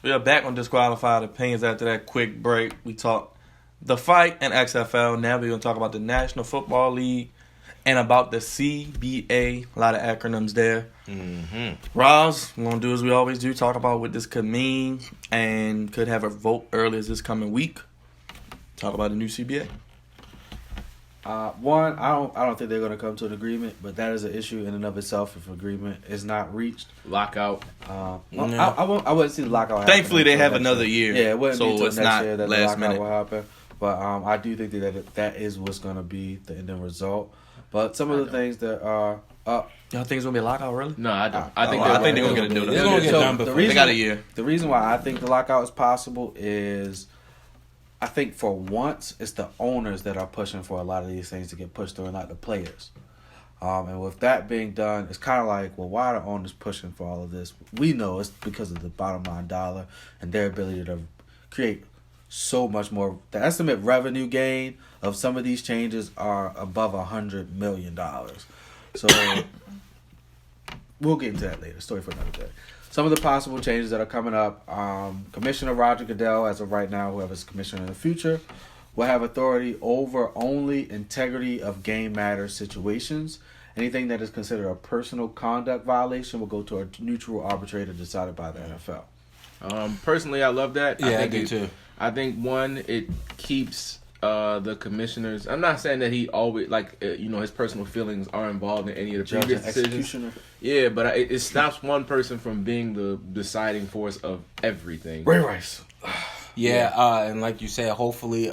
We are back on Disqualified Opinions after that quick break. We talked the fight and XFL. Now we're going to talk about the National Football League and about the CBA. A lot of acronyms there. Mm-hmm. Roz, we're going to do as we always do, talk about what this could mean and could have a vote early as this coming week. Talk about the new CBA. One, I don't think they're going to come to an agreement, but that is an issue in and of itself if agreement is not reached. Lockout. I wouldn't see the lockout happen. Thankfully, they have another year. Yeah, it wouldn't be until it's next not year that the last lockout minute. will happen. But I do think that is what's going to be the ending result. But some of the things that are up. Y'all think it's going to be a lockout, really? No, I don't. I think they're going to get it done. They're going to get done before. They got a year. The reason why I think the lockout is possible is I think for once it's the owners that are pushing for a lot of these things to get pushed through and not the players. And with that being done, it's kind of like, well, why are the owners pushing for all of this? We know it's because of the bottom line dollar and their ability to create so much more. The estimate revenue gain of some of these changes are above $100 million. So we'll get into that later. Story for another day. Some of the possible changes that are coming up, Commissioner Roger Goodell, as of right now, whoever's commissioner in the future, will have authority over only integrity of game matters situations. Anything that is considered a personal conduct violation will go to a neutral arbitrator decided by the NFL. Personally, I love that. Yeah, I do think too. I think, one, it keeps the commissioners. I'm not saying that he always his personal feelings are involved in any of the Judge previous and decisions. executioner. Yeah, but it stops one person from being the deciding force of everything. Ray Rice. Yeah, and like you said, hopefully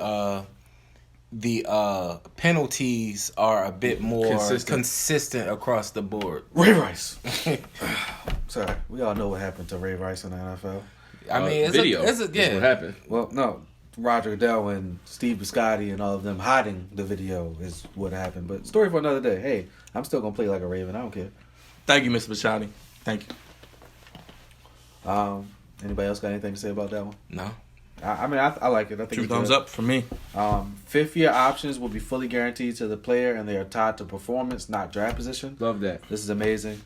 the penalties are a bit more consistent across the board. Ray Rice. Sorry, we all know what happened to Ray Rice in the NFL. I mean, it's video. That's what happened. Well, no. Roger Goodell and Steve Biscotti and all of them hiding the video is what happened. But story for another day. Hey, I'm still going to play like a Raven. I don't care. Thank you, Mr. Biscotti. Thank you. Anybody else got anything to say about that one? No. I mean, I like it. I think Two it's thumbs good. up for me. Fifth-year options will be fully guaranteed to the player, and they are tied to performance, not draft position. Love that. This is amazing.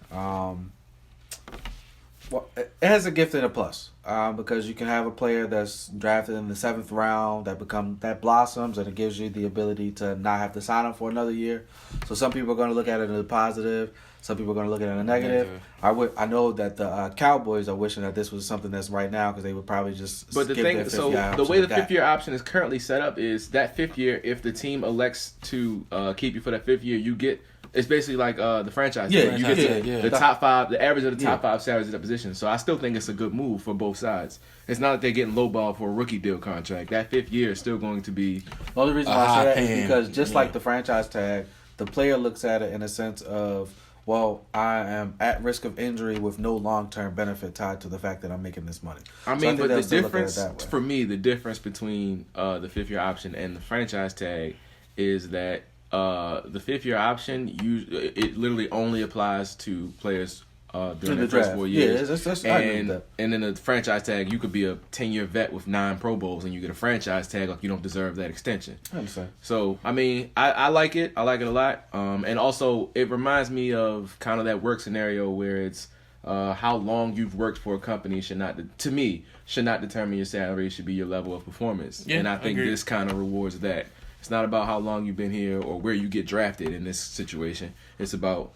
Well, it has a gift and a plus because you can have a player that's drafted in the 7th round that blossoms, and it gives you the ability to not have to sign up for another year. So some people are going to look at it as a positive. Some people are going to look at it as a negative. I know that the Cowboys are wishing that this was something that's right now because they would probably just. But the skip thing, their so fifth-year the option way the with that. 5th year option is currently set up is that 5th year, if the team elects to keep you for that 5th year, you get. It's basically like the franchise. Yeah, tag. you get the top 5, the average of the top 5 salaries at that position. So I still think it's a good move for both sides. It's not that they're getting lowball for a rookie deal contract. That 5th year is still going to be. The only reason why I say that is because just like the franchise tag, the player looks at it in a sense of, well, I am at risk of injury with no long-term benefit tied to the fact that I'm making this money. I mean, but the difference that for me, the difference between the 5th year option and the franchise tag is that the 5th year option, it literally only applies to players during the first 4 years. Yeah, that's I agree with that. And then the franchise tag, you could be a 10-year vet with 9 Pro Bowls, and you get a franchise tag like you don't deserve that extension. I understand. So, I mean, I like it. I like it a lot. And also, it reminds me of kind of that work scenario where it's how long you've worked for a company should not determine your salary. It should be your level of performance. Yeah, and I think agreed. this kind of rewards that. It's not about how long you've been here or where you get drafted in this situation. It's about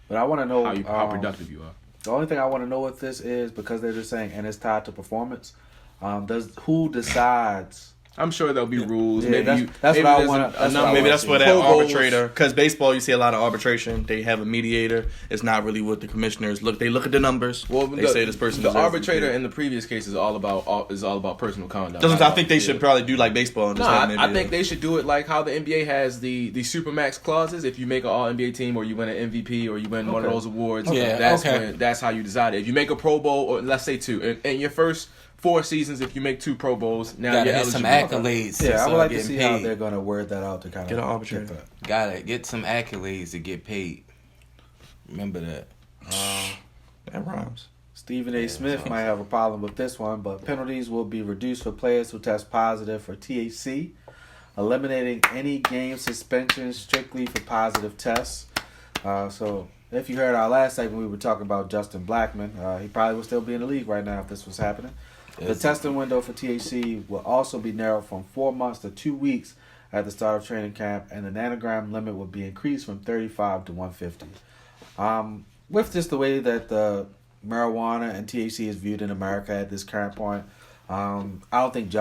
But I want to know how productive you are. The only thing I want to know with this is because they're just saying, and it's tied to performance. Who decides? I'm sure there'll be rules. Yeah, maybe that's what I want. Maybe that's where that Pro Bowls. arbitrator, because baseball you see a lot of arbitration. They have a mediator. It's not really what the commissioners look. They look at the numbers. Well, they say this person. The deserves arbitrator it. in the previous case is all about personal conduct. I think they should probably do like baseball. And just have I think they should do it like how the NBA has the supermax clauses. If you make an All NBA team or you win an MVP or you win one of those awards, that's how you decide it. If you make a Pro Bowl or let's say 2, in your first 4 seasons, if you make 2 Pro Bowls, now you're get eligible. some accolades. Yeah, I would like to see how paid. they're going to word that out to kind of Get an arbitrator. that. Gotta get some accolades to get paid. Remember that. That rhymes. Stephen A. Smith might have a problem with this one, but penalties will be reduced for players who test positive for THC, eliminating any game suspension strictly for positive tests. So if you heard our last segment, we were talking about Justin Blackman. He probably would still be in the league right now if this was happening. The testing window for THC will also be narrowed from 4 months to 2 weeks at the start of training camp, and the nanogram limit will be increased from 35 to 150. With just the way that the marijuana and THC is viewed in America at this current point, I don't think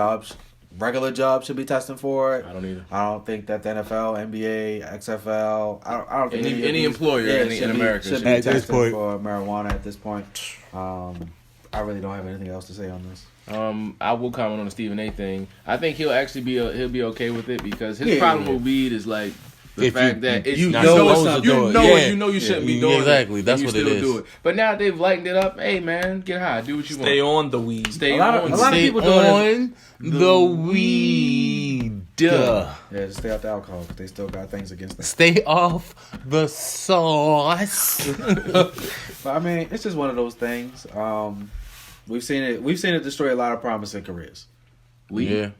regular jobs should be testing for it. I don't either. I don't think that the NFL, NBA, XFL, I don't think any employer in America should be testing for marijuana at this point. I really don't have anything else to say on this. I will comment on the Stephen A. thing. I think he'll actually be okay with it because his problem with weed is like the fact that you know you shouldn't be doing exactly. it. That's what it is. Do it. But now they've lightened it up. Hey man, get high, do what you want. Stay on the weed. A lot of people doing the weed. Yeah, just stay off the alcohol because they still got things against that. Stay off the sauce. But I mean, it's just one of those things. We've seen it destroy a lot of promising careers. Yeah.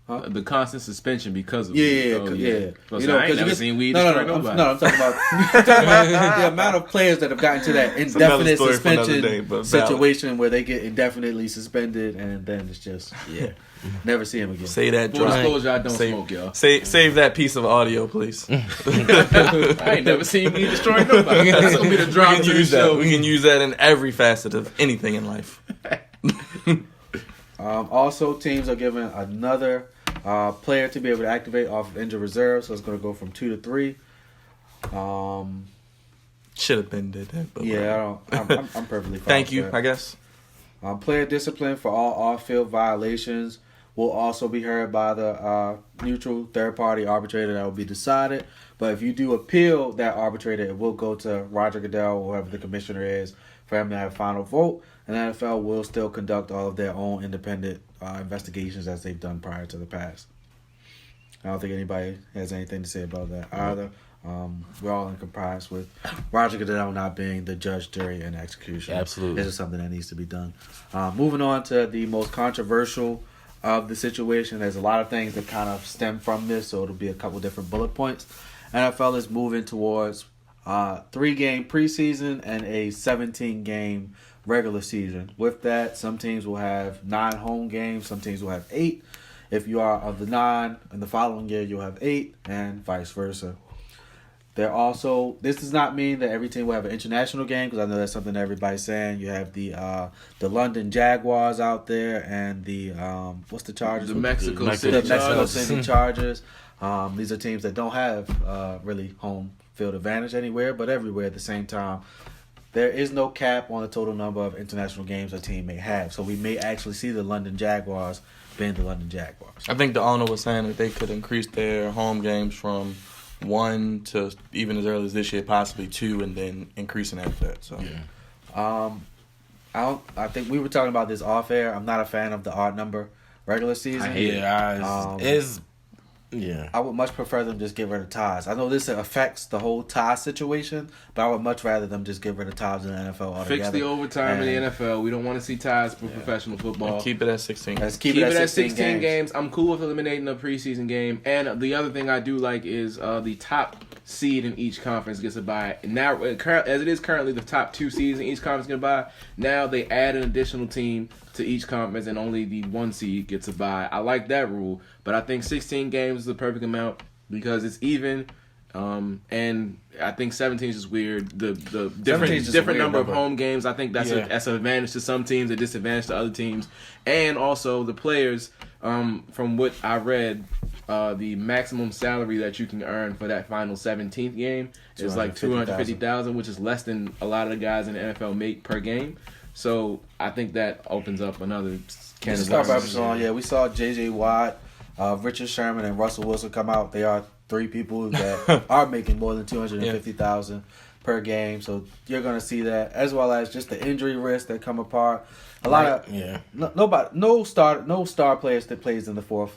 Huh? The constant suspension because of yeah. You know, I ain't never seen weed destroy nobody. I'm talking about the amount of players that have gotten to that indefinite suspension situation where they get indefinitely suspended and then it's just never see him again. Say that. Full disclosure, I don't smoke, y'all. Save that piece of audio, please. I ain't never seen weed destroy nobody. That's gonna be the drama of the show. We can use that in every facet of anything in life. Also, teams are given another player to be able to activate off of injured reserve, so it's going to go from 2 to 3. Should have been did that. But I'm perfectly fine. Thank you, I guess. Player discipline for all off-field violations will also be heard by the neutral third-party arbitrator that will be decided. But if you do appeal that arbitrator, it will go to Roger Goodell or whoever the commissioner is for him to have final vote. And the NFL will still conduct all of their own independent investigations as they've done prior to the past. I don't think anybody has anything to say about that either. We're all in compliance with Roger Goodell not being the judge, jury, and execution. Absolutely. This is something that needs to be done. Moving on to the most controversial of the situation. There's a lot of things that kind of stem from this, so it'll be a couple different bullet points. NFL is moving towards 3-game preseason and a 17-game regular season. With that, some teams will have 9 home games, some teams will have 8. If you are of the 9, in the following year you'll have 8, and vice versa. This does not mean that every team will have an international game, because I know that's something that everybody's saying. You have the London Jaguars out there, and the what's the Chargers? The Mexico City Chargers. These are teams that don't have really home field advantage anywhere, but everywhere at the same time. There is no cap on the total number of international games a team may have, so we may actually see the London Jaguars being the London Jaguars. I think the owner was saying that they could increase their home games from 1 to even as early as this year, possibly 2, and then increasing after that. So, I think we were talking about this off air. I'm not a fan of the odd number regular season. I hate it. I would much prefer them just get rid of ties. I know this affects the whole tie situation, but I would much rather them just get rid of ties in the NFL altogether. Fix the overtime in the NFL. We don't want to see ties for professional football. And keep it at 16. Let's keep it at 16 games. I'm cool with eliminating the preseason game. And the other thing I do like is the top seed in each conference gets a bye. Now, as it is currently, the top 2 seeds in each conference get a bye. Now they add an additional team to each conference, and only the 1 seed gets a bye. I like that rule, but I think 16 games is the perfect amount because it's even, and I think 17 is just weird. The different number of home games, I think that's an advantage to some teams, a disadvantage to other teams, and also the players. From what I read, the maximum salary that you can earn for that final 17th game is like $250,000, which is less than a lot of the guys in the NFL make per game. So I think that opens up another can of worms. We saw J.J. Watt, Richard Sherman, and Russell Wilson come out. They are 3 people that are making more than $250,000 per game. So you're going to see that, as well as just the injury risk that come apart. No star players that plays in the 4th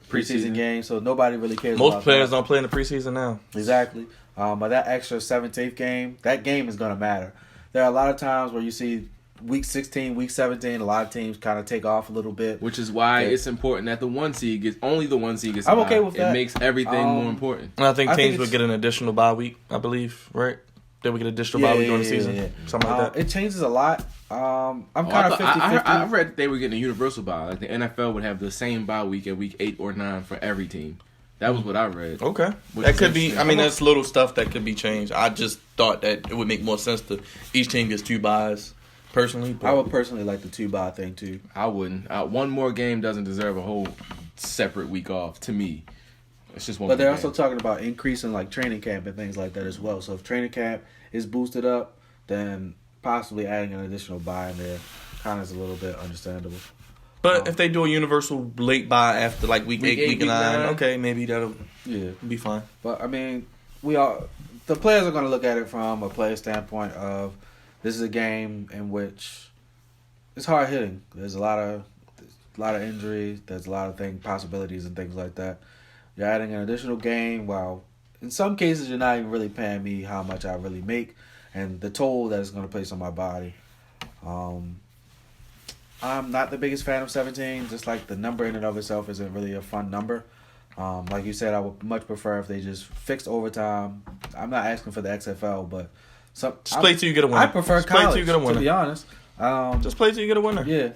preseason game. So nobody really cares. Most players don't play in the preseason now. Exactly. But that extra 17th game, that game is going to matter. There are a lot of times where you see week 16, week 17, a lot of teams kind of take off a little bit. Which is why it's important that the 1 seed gets I'm okay with that. It makes everything more important. And I think teams would get an additional bye week, I believe, right? They would get additional bye week during the season, something like that. It changes a lot. I'm kind of 50-50. I read they were getting a universal bye. Like the NFL would have the same bye week at week 8 or 9 for every team. That was what I read. Okay. That could be, I mean, that's little stuff that could be changed. I just thought that it would make more sense to each team gets 2 byes, personally. But I would personally like the 2-bye thing, too. I wouldn't. One more game doesn't deserve a whole separate week off, to me. It's just one. But they're also talking about increasing like training camp and things like that as well. So if training camp is boosted up, then possibly adding an additional bye in there kind of is a little bit understandable. But if they do a universal late bye after like week 8, week 9, okay, maybe that'll be fine. But I mean, the players are going to look at it from a player standpoint of this is a game in which it's hard hitting. There's a lot of injuries. There's a lot of possibilities and things like that. You're adding an additional game. While in some cases you're not even really paying me how much I really make, and the toll that it's going to place on my body. I'm not the biggest fan of 17. Just like the number in and of itself isn't really a fun number. Like you said, I would much prefer if they just fixed overtime. I'm not asking for the XFL, but just play till you get a winner. I prefer college, to be honest. Just play till you get a winner. Yeah.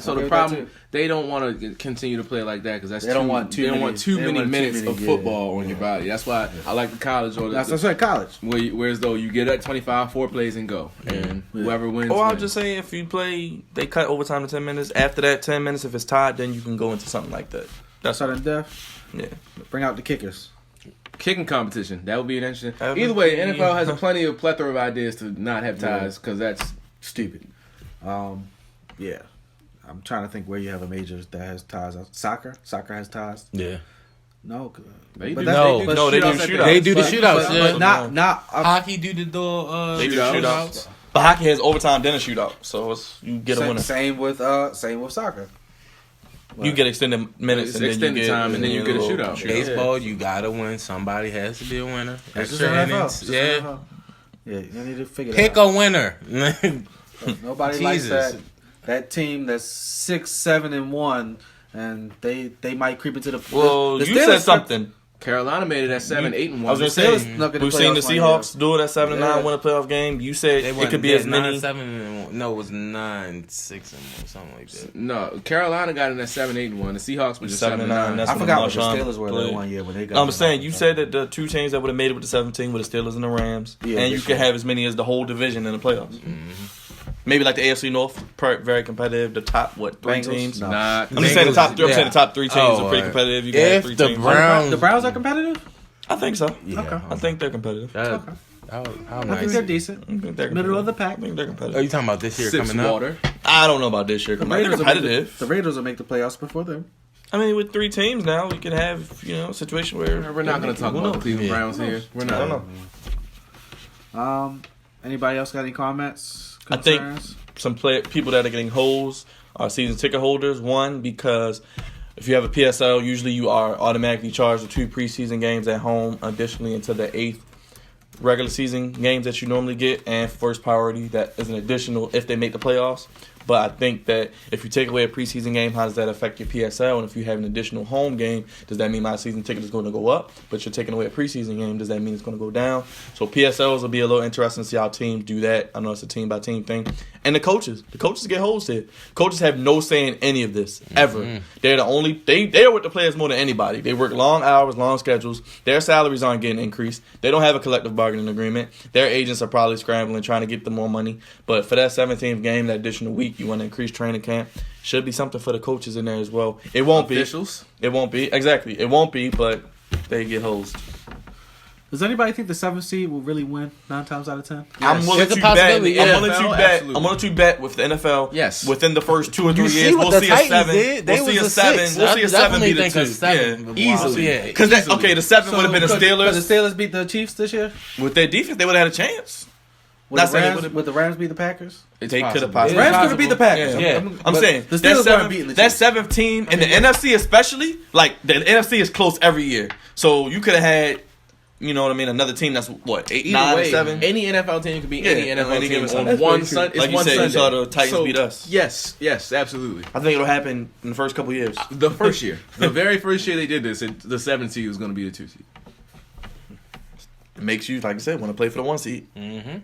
So the problem, they don't want to continue to play like that because they don't want too many minutes of football on your body. That's why I like the college. Or that's right, college. Whereas though you get at 25, 4 plays and go, and whoever wins. Or I'll just say if you play, they cut overtime to 10 minutes. After that 10 minutes, if it's tied, then you can go into something like that. That's sudden death. Yeah. Bring out the kickers. Kicking competition. That would be an interesting. Either way, NFL has a plethora of ideas to not have ties because that's stupid. Yeah. I'm trying to think where you have a major that has ties. Soccer has ties. Yeah. No, they do shootouts. They do the shootouts. But not hockey. Do the they do shootouts. But hockey has overtime then a shootout, so you get a winner. Same with soccer. You get extended minutes and then you get time, and then you get a shootout. Baseball, you gotta win. Somebody has to be a winner. Extra innings. Yeah, you need to figure pick that out. A winner. Nobody likes that team that's 6-7-1, and they might creep into the. Well, you said something. Carolina made it at 7-8-1. I was gonna say we've seen the Seahawks do it at 7-9, win a playoff game. You said it could be as many. 9-7. No, it was 9-6 something like that. No, Carolina got it at 7-8-1. The Seahawks were just 7-9. I forgot what the Steelers were that 1 year when they got. I'm saying you said that the 2 teams that would have made it with the 17 were the Steelers and the Rams, and you could have as many as the whole division in the playoffs. Mm-hmm. Maybe like the AFC North, very competitive. The top 3 teams? No. I'm just saying the top 3. I'm saying the top 3 teams are pretty competitive. You can have 3 teams. The Browns are competitive. I think so. Yeah. Okay. I think they're competitive. Okay. How I nice. think they're decent. I think they're middle of the pack. I think they're competitive. Are you talking about this year coming up? I don't know about this year. They're competitive. The Raiders will make the playoffs before them. I mean, with 3 teams now, we can have a situation where we're not going to talk about the Cleveland Browns here. We're not. I don't know. Anybody else got any comments? Concerns? I think some people that are getting holes are season ticket holders. One, because if you have a PSL, usually you are automatically charged with 2 preseason games at home, additionally into the 8th regular season games that you normally get, and first priority that is an additional if they make the playoffs. But I think that if you take away a preseason game, how does that affect your PSL? And if you have an additional home game, does that mean my season ticket is going to go up? But you're taking away a preseason game, does that mean it's going to go down? So PSLs will be a little interesting to see how teams do that. I know it's a team-by-team thing. And the coaches get hosted. Coaches have no say in any of this, ever. Mm-hmm. They're the only, they're with the players more than anybody. They work long hours, long schedules. Their salaries aren't getting increased. They don't have a collective bargaining agreement. Their agents are probably scrambling, trying to get them more money. But for that 17th game, that additional week, you want to increase training camp. Should be something for the coaches in there as well. It won't Officials? Be. It won't be. Exactly. It won't be, but they get hosed. Does anybody think the 7th seed will really win 9 times out of 10? Yes. I'm willing to bet with the NFL. Yes. Within the first 2 or 3 years, we'll see a 7. We'll see a 7. We'll see a 7 beat a 2. Easily. Because the 7 would have been the Steelers. Could the Steelers beat the Chiefs this year? With their defense, they would have had a chance. Would the Rams beat the Packers? They could have possibly. Rams could have beat the Packers. Yeah. I'm saying the Steelers weren't beating the Chiefs. That 7th team in the NFC especially, like the NFC is close every year. So you could have had, you know what I mean, another team that's what 8, 9, 7. Any NFL team could beat any NFL team on one Sunday. Like you said, you saw the Titans beat us. Yes, absolutely. I think it'll happen in the first couple years. The first year, the very first year they did this, the 7th seed was going to be the 2 seed. it makes you, like I said, want to play for the 1 seed. Mm-hmm.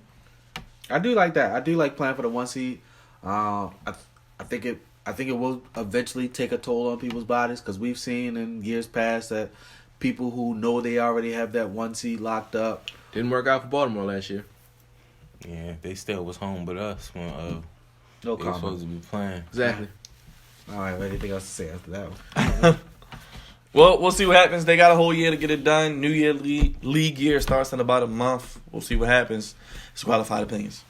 I do like that. I do like playing for the 1 seed. I think it will eventually take a toll on people's bodies because we've seen in years past that people who know they already have that 1 seed locked up. Didn't work out for Baltimore last year. Yeah, they still was home with us when no they were comment. supposed to be playing. Exactly. All right, anything else to say after that one? Well, we'll see what happens. They got a whole year to get it done. New Year league year starts in about a month. We'll see what happens. Disqualified opinions.